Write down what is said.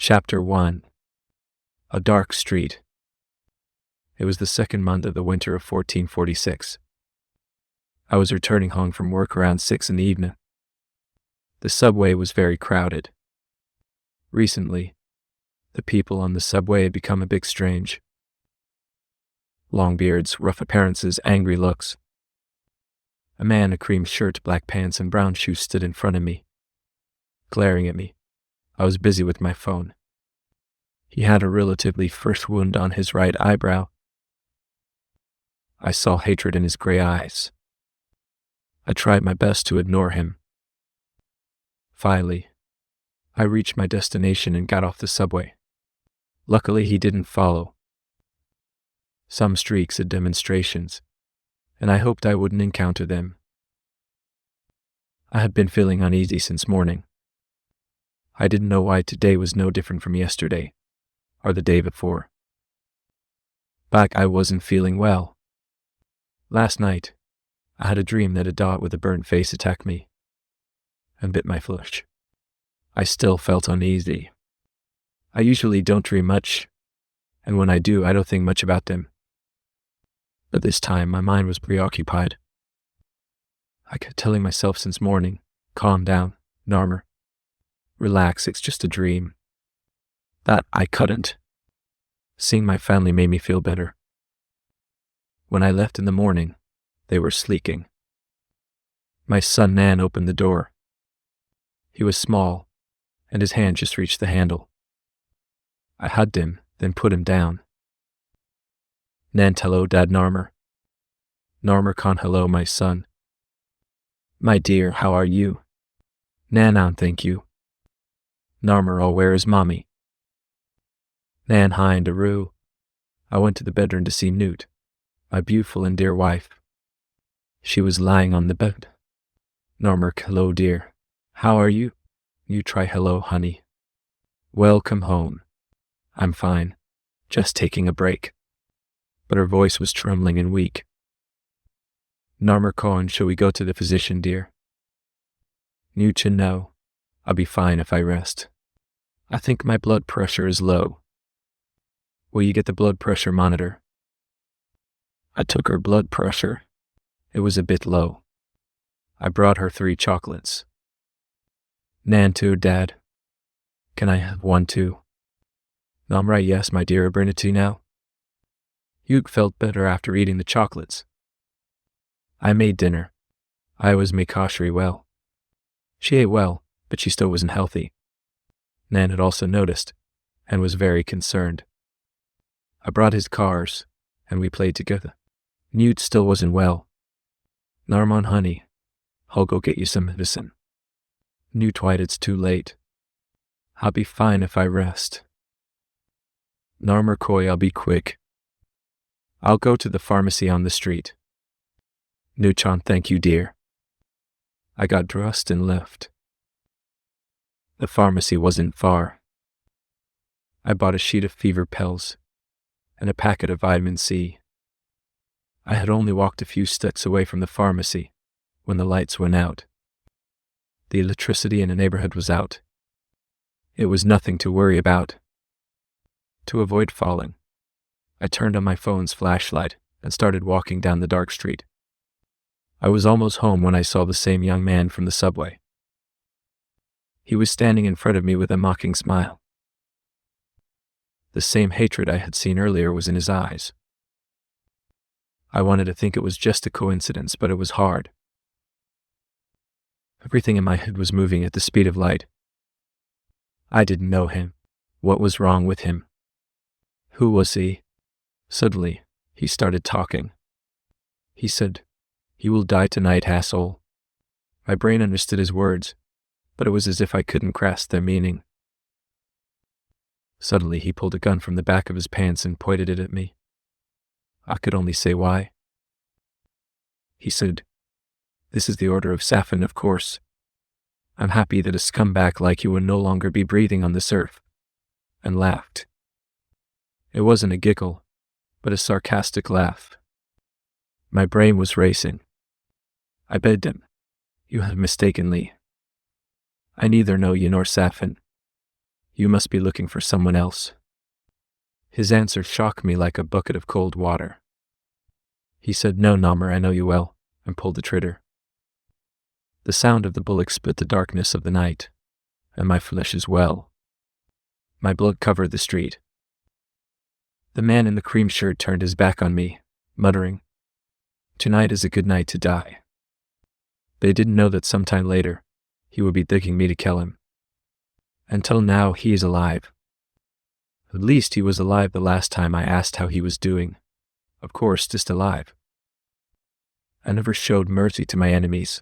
Chapter 1. A Dark Street. It was the second month of the winter of 1446. I was returning home from work around 6 in the evening. The subway was very crowded. Recently, the people on the subway had become a bit strange. Long beards, rough appearances, angry looks. A man in a cream shirt, black pants, and brown shoes stood in front of me, glaring at me. I was busy with my phone. He had a relatively fresh wound on his right eyebrow. I saw hatred in his gray eyes. I tried my best to ignore him. Finally, I reached my destination and got off the subway. Luckily, he didn't follow. Some streaks had demonstrations, and I hoped I wouldn't encounter them. I had been feeling uneasy since morning. I didn't know why today was no different from yesterday, or the day before. Back, I wasn't feeling well. Last night, I had a dream that a dog with a burnt face attacked me and bit my flesh. I still felt uneasy. I usually don't dream much, and when I do, I don't think much about them. But this time, my mind was preoccupied. I kept telling myself since morning, calm down, Narmer. Relax, it's just a dream. That I couldn't. Seeing my family made me feel better. When I left in the morning, they were sleeping. My son Nan opened the door. He was small, and his hand just reached the handle. I hugged him, then put him down. Nan, hello, Dad Narmer. Narmer Khan, hello, my son. My dear, how are you? Nan, thank you. Narmer, oh, where is Mommy? Nan, hi, and Daru. I went to the bedroom to see Newt, my beautiful and dear wife. She was lying on the bed. Narmer, hello, dear. How are you? You try hello, honey. Welcome home. I'm fine. Just taking a break. But her voice was trembling and weak. Narmer Khan, shall we go to the physician, dear? Newt, no. I'll be fine if I rest. I think my blood pressure is low. Will you get the blood pressure monitor? I took her blood pressure. It was a bit low. I brought her 3 chocolates. Nan, too, Dad. Can I have one too? Namra, yes, my dear, bring it to you now. Hugh felt better after eating the chocolates. I made dinner. I was make Kashri well. She ate well, but she still wasn't healthy. Nan had also noticed, and was very concerned. I brought his cars, and we played together. Newt still wasn't well. Narman, honey, I'll go get you some medicine. Newt, white, it's too late. I'll be fine if I rest. Narmer Koi, I'll be quick. I'll go to the pharmacy on the street. Newchan, thank you, dear. I got dressed and left. The pharmacy wasn't far. I bought a sheet of fever pills and a packet of vitamin C. I had only walked a few steps away from the pharmacy when the lights went out. The electricity in the neighborhood was out. It was nothing to worry about. To avoid falling, I turned on my phone's flashlight and started walking down the dark street. I was almost home when I saw the same young man from the subway. He was standing in front of me with a mocking smile. The same hatred I had seen earlier was in his eyes. I wanted to think it was just a coincidence, but it was hard. Everything in my head was moving at the speed of light. I didn't know him. What was wrong with him? Who was he? Suddenly, he started talking. He said, "You will die tonight, asshole." My brain understood his words, but it was as if I couldn't grasp their meaning. Suddenly, he pulled a gun from the back of his pants and pointed it at me. I could only say why. He said, "This is the order of Safin, of course. I'm happy that a scumbag like you will no longer be breathing on this earth," and laughed. It wasn't a giggle, but a sarcastic laugh. My brain was racing. I begged him, "You have mistakenly. I neither know you nor Safin. You must be looking for someone else." His answer shocked me like a bucket of cold water. He said, "No, Namr, I know you well," and pulled the trigger. The sound of the bullet split the darkness of the night, and my flesh as well. My blood covered the street. The man in the cream shirt turned his back on me, muttering, "Tonight is a good night to die." They didn't know that sometime later, he would be digging me to kill him. Until now, he is alive. At least he was alive the last time I asked how he was doing. Of course, just alive. I never showed mercy to my enemies.